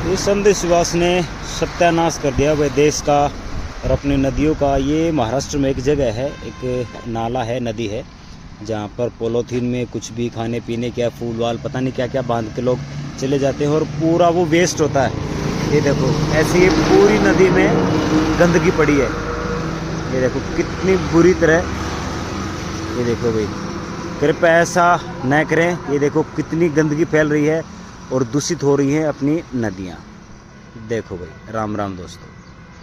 इस अंधविश्वास ने सत्यानाश कर दिया वह देश का और अपनी नदियों का। ये महाराष्ट्र में एक जगह है, एक नाला है, नदी है, जहाँ पर पॉलीथीन में कुछ भी खाने पीने क्या फूल वाल पता नहीं क्या क्या बांध के लोग चले जाते हैं और पूरा वो वेस्ट होता है। ये देखो ऐसी ही पूरी नदी में गंदगी पड़ी है। ये देखो कितनी बुरी तरह, ये देखो भाई, कृपया ऐसा न करें। ये देखो कितनी गंदगी फैल रही है और दूषित हो रही है अपनी नदियाँ। देखो भाई, राम राम दोस्तों।